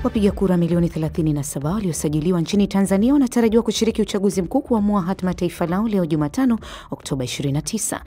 Wapiga kura milioni 37 waliosajiliwa nchini Tanzania wanatarajiwa kushiriki uchaguzi mkuu kuamua hatima taifa lao leo Jumatano, Oktoba 29.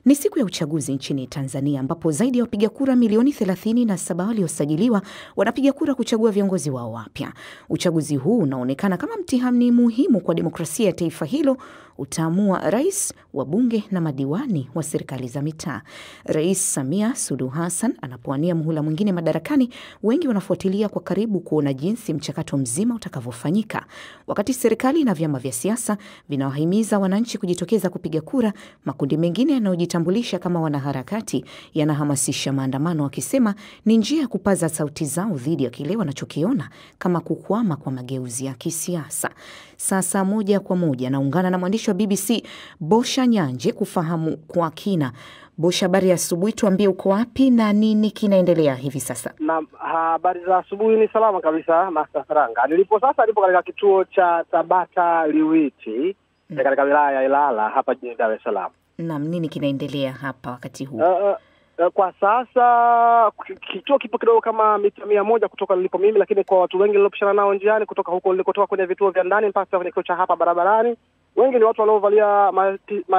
Ni siku ya uchaguzi nchini Tanzania ambapo zaidi ya wapiga kura milioni 37 waliosajiliwa wanapiga kura kuchagua viongozi wao wapya. Uchaguzi huu unaonekana kama mtihani muhimu kwa demokrasia ya taifa hilo. Utaamua rais, wabunge na madiwani wa serikali za mitaa. Rais Samia Suluhu Hassan anapoania muhula mwingine madarakani, wengi wanafuatilia kwa karibu kuona jinsi mchakato mzima utakavyofanyika. Wakati serikali na vyama vya siasa vinawahimiza wananchi kujitokeza kupiga kura, makundi mengine yanayojitambulisha kama wanaharakati yanahamasisha maandamano, wakisema ni njia ya kupaza sauti zao dhidi ya kile wanachokiona kama kukwama kwa mageuzi ya kisiasa. Sasa moja kwa moja naungana na mwandishi wa BBC Bosha Nyanje kufahamu kwa kina. Bosha, habari ya asubuhi, tuambie uko wapi na nini kinaendelea hivi sasa? Na habari za asubuhi ni salama kabisa, Master Faranga. Nilipo katika kituo cha Tabata Liwiti katika wilaya ya Ilala hapa jijini Dar es Salaam. Naam, nini kinaendelea hapa wakati huu? Kwa sasa kituo kipo kidogo kama mita 100 kutoka nilipo mimi, lakini kwa watu wengi nilopishana nao njiani kutoka huko nilikotoka kwenye vituo vya ndani mpaka kwenye kituo cha hapa barabarani, wengi ni watu waliovalia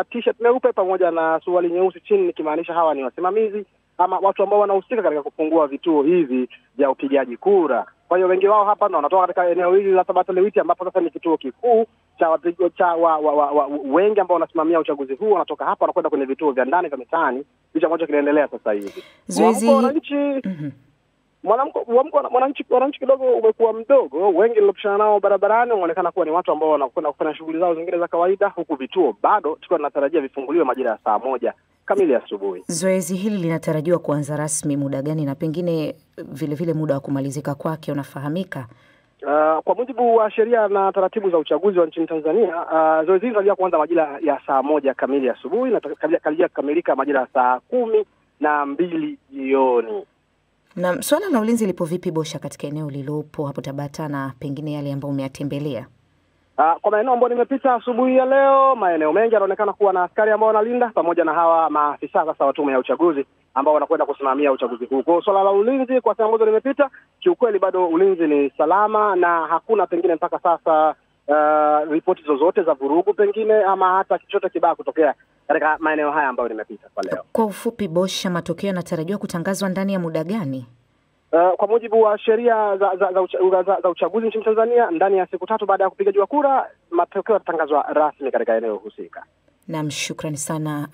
t-shirt meupe pamoja na suruali nyeusi chini, nikimaanisha hawa ni wasimamizi ama watu ambao wanahusika katika kufungua vituo hivi vya upigaji kura. Kwa hiyo wengi wao hapa wanatoka katika eneo hili la Tabata Liwiti ambapo sasa ni kituo kikuu cha wengi ambao wanasimamia uchaguzi huu wanatoka hapa wanakwenda kwenye vituo vya ndani vya mitaani, hicho ambacho kinaendelea sasa hivi. Wananchi kidogo umekuwa mdogo, wengi nilopishana nao barabarani wanaonekana kuwa ni watu ambao wanakwenda kufanya shughuli zao zingine za kawaida, huku vituo bado tulikuwa tunatarajia vifunguliwe majira ya saa 1 kamili asubuhi. Zoezi hili linatarajiwa kuanza rasmi muda gani na pengine vile muda wa kumalizika kwake unafahamika? Kwa mujibu wa sheria na taratibu za uchaguzi wa nchini Tanzania, zoezi hili linatarajiwa kuanza majira ya saa 1 kamili asubuhi na karibia kukamilika majira ya saa 12 jioni. Na swala la ulinzi lipo vipi, Bosha, katika eneo lilopo hapo Tabata na pengine yale ambayo umeyatembelea? Kwa maeneo ambayo nimepita asubuhi ya leo, maeneo mengi yanaonekana kuwa na askari ambao wanalinda pamoja na hawa maafisa sasa wa tume ya uchaguzi ambao wanakwenda kusimamia uchaguzi huu. Kwa swala la ulinzi, kwa sababu nimepita, kiukweli bado ulinzi ni salama na hakuna pengine mpaka sasa ripoti zozote za vurugu pengine ama hata chochote kibaya kutokea katika maeneo haya ambayo nimepita kwa leo. Kwa ufupi, Bosha, matokeo yanatarajiwa kutangazwa ndani ya muda gani? Kwa mujibu wa sheria za uchaguzi nchini Tanzania, ndani ya siku 3 baada ya kupigaji wa kura, matokeo yatatangazwa rasmi katika eneo husika. Naam, shukrani sana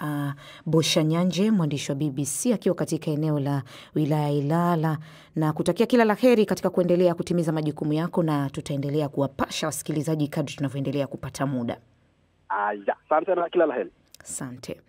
Bosha Nyanje, mwandishi wa BBC akiwa katika eneo la wilaya Ilala, na kutakia kila laheri katika kuendelea kutimiza majukumu yako, na tutaendelea kuwapasha wasikilizaji kadri tunavyoendelea kupata muda. Asante na kila laheri. Asante.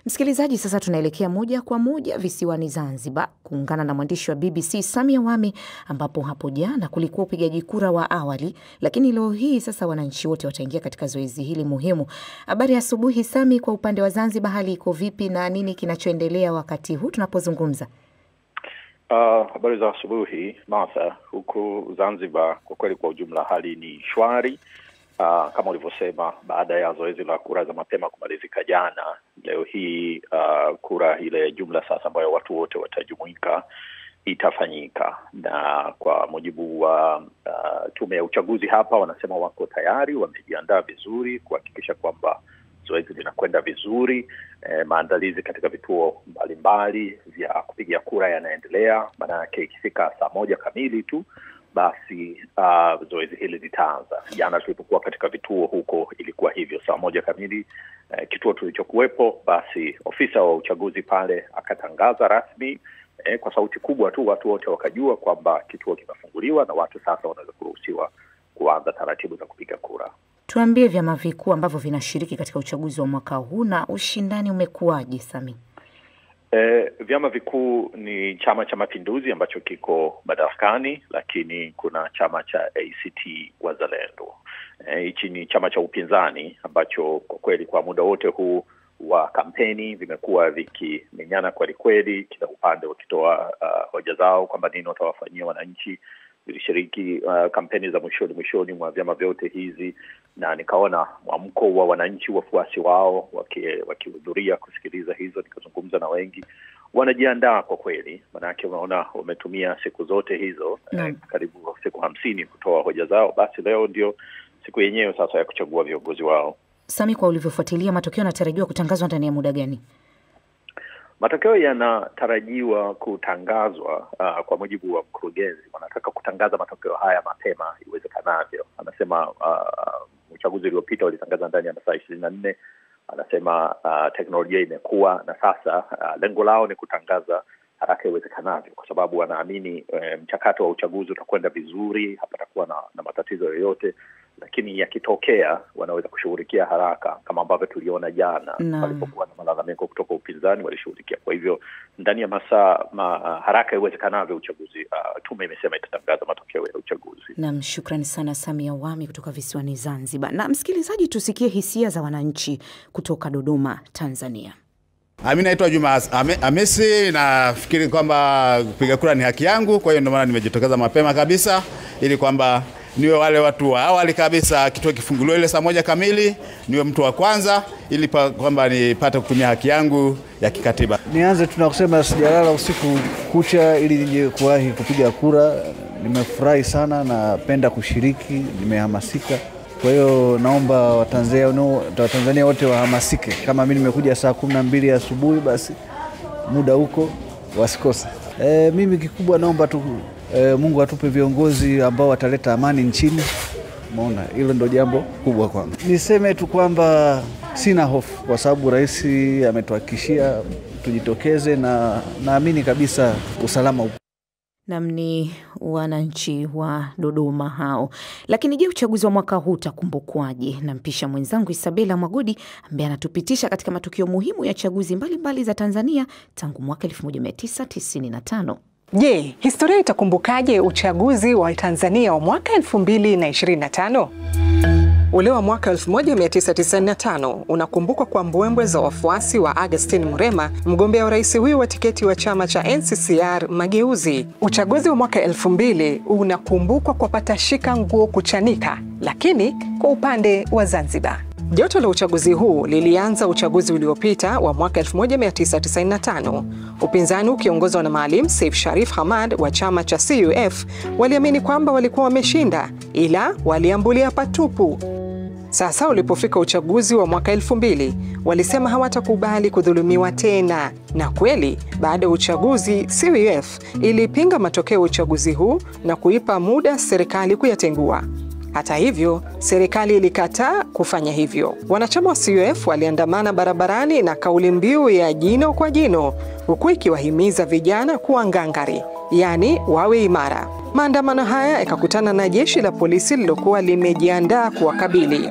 Msikilizaji, sasa tunaelekea moja kwa moja visiwani Zanzibar kuungana na mwandishi wa BBC Samia Wami, ambapo hapo jana kulikuwa upigaji kura wa awali, lakini leo hii sasa wananchi wote wataingia katika zoezi hili muhimu. Habari ya asubuhi Sami, kwa upande wa Zanzibar hali iko vipi na nini kinachoendelea wakati huu tunapozungumza? Habari za asubuhi Martha. Huku Zanzibar kwa kweli kwa ujumla hali ni shwari. Kama ulivyosema, baada ya zoezi la kura za mapema kumalizika jana, leo hii kura ile jumla sasa ambayo watu wote watajumuika itafanyika, na kwa mujibu wa tume ya uchaguzi hapa wanasema wako tayari, wamejiandaa vizuri kuhakikisha kwamba zoezi linakwenda vizuri. Maandalizi katika vituo mbalimbali vya kupigia kura yanaendelea, maana yake ikifika saa 1 kamili tu basi zoezi hili litaanza. Jana tulipokuwa katika vituo huko ilikuwa hivyo, saa 1 kamili kituo tulichokuwepo, basi ofisa wa uchaguzi pale akatangaza rasmi kwa sauti kubwa tu, watu wote wakajua kwamba kituo kimefunguliwa na watu sasa wanaweza kuruhusiwa kuanza taratibu za kupiga kura. Tuambie vyama vikuu ambavyo vinashiriki katika uchaguzi wa mwaka huu na ushindani umekuwaje, Sami? Vyama vikuu ni Chama cha Mapinduzi ambacho kiko madarakani, lakini kuna chama cha ACT Wazalendo. Hichi ni chama cha upinzani ambacho kwa kweli kwa muda wote huu wa kampeni vimekuwa vikimenyana kweli, kila upande wakitoa hoja zao kwamba nini watawafanyia wananchi. Vilishiriki kampeni za mwishoni mwa vyama vyote hizi, na nikaona mwamko wa wananchi, wafuasi wao wakihudhuria kusikiliza hizo. Nikazungumza na wengi, wanajiandaa kwa kweli, maana yake unaona wametumia siku zote hizo karibu 50 kutoa hoja zao, basi leo ndio siku yenyewe sasa ya kuchagua viongozi wao. Sami, kwa ulivyofuatilia, matokeo yanatarajiwa kutangazwa ndani ya muda gani? Matokeo yanatarajiwa kutangazwa kwa mujibu wa mkurugenzi. Wanataka kutangaza matokeo haya mapema iwezekanavyo. Anasema uchaguzi uliopita walitangaza ndani ya masaa 24. Anasema teknolojia imekuwa na sasa lengo lao ni kutangaza haraka iwezekanavyo, kwa sababu wanaamini mchakato wa uchaguzi utakwenda vizuri, hapatakuwa na matatizo yoyote, lakini yakitokea wanaweza kushughulikia haraka kama ambavyo tuliona jana walipokuwa na malalamiko kutoka upinzani, walishughulikia. Kwa hivyo ndani ya masaa haraka iwezekanavyo uchaguzi, tume imesema itatangaza matokeo ya uchaguzi. Naam, shukrani sana Sami Awami kutoka visiwani Zanzibar. Na msikilizaji, tusikie hisia za wananchi kutoka Dodoma, Tanzania. Mimi naitwa Juma Hamisi, nafikiri kwamba kupiga kura ni haki yangu, kwa hiyo ndio maana nimejitokeza mapema kabisa ili kwamba niwe wale watu wa awali kabisa, kituo kifunguliwe ile saa 1 kamili, niwe mtu wa kwanza ili kwamba nipate kutumia haki yangu ya kikatiba. Nianze tunakusema sijalala usiku kucha ili nije kuwahi kupiga kura. Nimefurahi sana, napenda kushiriki, nimehamasika. Kwa hiyo naomba Watanzania wote wahamasike. Kama mimi nimekuja saa 12 asubuhi, basi muda huko wasikose. Mimi kikubwa naomba tu Mungu atupe viongozi ambao wataleta amani nchini. Umeona, hilo ndio jambo kubwa kwangu. Niseme tu kwamba sina hofu kwa sababu rais ametuhakikishia tujitokeze, na naamini kabisa usalama upo. Namni wananchi wa Dodoma hao. Lakini je, uchaguzi wa mwaka huu utakumbukwaje? Nampisha mwenzangu Isabela Mwagodi ambaye anatupitisha katika matukio muhimu ya chaguzi mbalimbali za Tanzania tangu mwaka 1995. Je, historia itakumbukaje uchaguzi wa Tanzania wa mwaka 2025? Ule wa mwaka 1995 unakumbukwa kwa mbwembwe za wafuasi wa Augustine Mrema, mgombea urais huyu wa tiketi wa chama cha NCCR Mageuzi. Uchaguzi wa mwaka 2000 unakumbukwa kwa patashika nguo kuchanika, lakini kwa upande wa Zanzibar. Joto la uchaguzi huu lilianza uchaguzi uliopita wa mwaka 1995. Upinzani ukiongozwa na Maalim Seif Sharif Hamad wa chama cha CUF waliamini kwamba walikuwa wameshinda, ila waliambulia patupu. Sasa ulipofika uchaguzi wa mwaka 2000, walisema hawatakubali kudhulumiwa tena. Na kweli, baada ya uchaguzi, CUF ilipinga matokeo ya uchaguzi huu na kuipa muda serikali kuyatengua. Hata hivyo, serikali ilikataa kufanya hivyo. Wanachama wa CUF waliandamana barabarani na kauli mbiu ya jino kwa jino, huku ikiwahimiza vijana kuwa ngangari, yani wawe imara. Maandamano haya yakakutana na jeshi la polisi lilokuwa limejiandaa kuwakabili.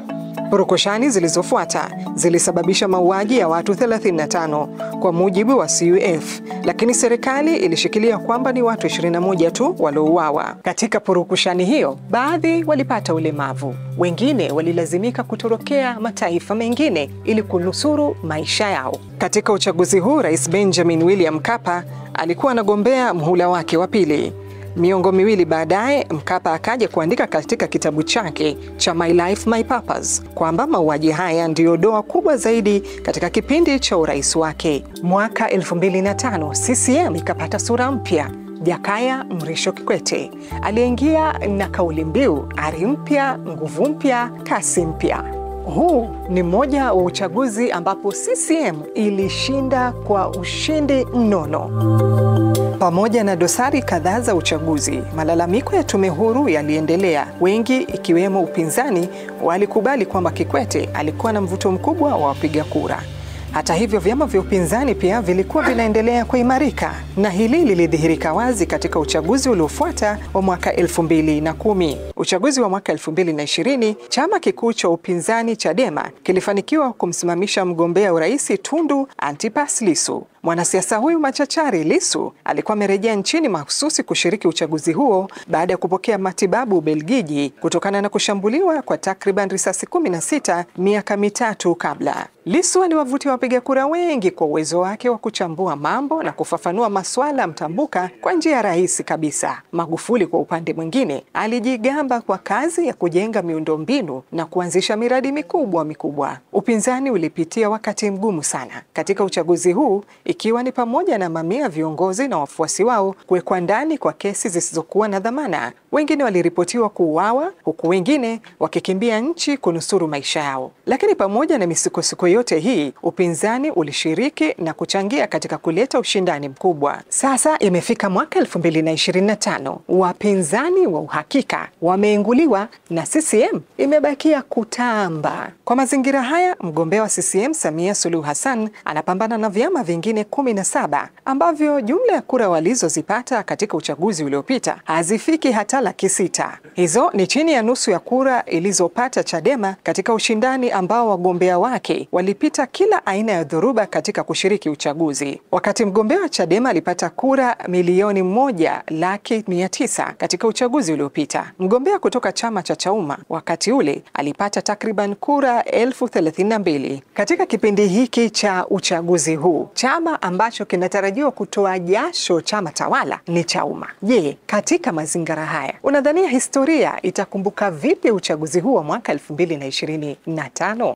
Purukushani zilizofuata zilisababisha mauaji ya watu 35 kwa mujibu wa CUF, lakini serikali ilishikilia kwamba ni watu 21 tu waliouawa. Katika purukushani hiyo, baadhi walipata ulemavu, wengine walilazimika kutorokea mataifa mengine ili kunusuru maisha yao. Katika uchaguzi huu, Rais Benjamin William Mkapa alikuwa anagombea mhula wake wa pili. Miongo miwili baadaye, Mkapa akaja kuandika katika kitabu chake cha My Life, My Purpose kwamba mauaji haya ndiyo doa kubwa zaidi katika kipindi cha urais wake. Mwaka 2005, CCM ikapata sura mpya. Jakaya Mrisho Kikwete aliingia na kauli mbiu ari mpya, nguvu mpya, kasi mpya. Huu ni mmoja wa uchaguzi ambapo CCM ilishinda kwa ushindi mnono. Pamoja na dosari kadhaa za uchaguzi, malalamiko ya tume huru yaliendelea. Wengi ikiwemo upinzani walikubali kwamba Kikwete alikuwa na mvuto mkubwa wa wapiga kura. Hata hivyo, vyama vya upinzani pia vilikuwa vinaendelea kuimarika, na hili lilidhihirika wazi katika uchaguzi uliofuata wa mwaka 2010. Uchaguzi wa mwaka 2020, chama kikuu cha upinzani Chadema kilifanikiwa kumsimamisha mgombea urais Tundu Antipas Lissu. Mwanasiasa huyu machachari Lissu alikuwa amerejea nchini mahususi kushiriki uchaguzi huo baada ya kupokea matibabu Ubelgiji kutokana na kushambuliwa kwa takriban risasi 16 miaka mitatu kabla. Lissu aliwavutia wapiga kura wengi kwa uwezo wake wa kuchambua mambo na kufafanua masuala mtambuka kwa njia rahisi kabisa. Magufuli kwa upande mwingine alijigamba kwa kazi ya kujenga miundombinu na kuanzisha miradi mikubwa. Upinzani ulipitia wakati mgumu sana katika uchaguzi huu, ikiwa ni pamoja na mamia viongozi na wafuasi wao kuwekwa ndani kwa kesi zisizokuwa na dhamana. Wengine waliripotiwa kuuawa, huku wengine wakikimbia nchi kunusuru maisha yao. Lakini pamoja na misukosuko yote hii, upinzani ulishiriki na kuchangia katika kuleta ushindani mkubwa. Sasa imefika mwaka 2025, wapinzani wa uhakika wameinguliwa na CCM imebakia kutamba. Kwa mazingira haya, mgombea wa CCM Samia Suluhu Hassan anapambana na vyama vingine 17 ambavyo jumla ya kura walizozipata katika uchaguzi uliopita hazifiki hata 600,000. Hizo ni chini ya nusu ya kura ilizopata Chadema katika ushindani ambao wagombea wake walipita kila aina ya dhoruba katika kushiriki uchaguzi. Wakati mgombea wa Chadema alipata kura milioni 1,900,000 katika uchaguzi uliopita, mgombea kutoka chama cha Chauma wakati ule alipata takriban kura 32,000. Katika kipindi hiki cha uchaguzi huu, chama ambacho kinatarajiwa kutoa jasho chama tawala ni Chauma. Je, katika mazingira haya unadhania historia itakumbuka vipi uchaguzi huu wa mwaka 2025?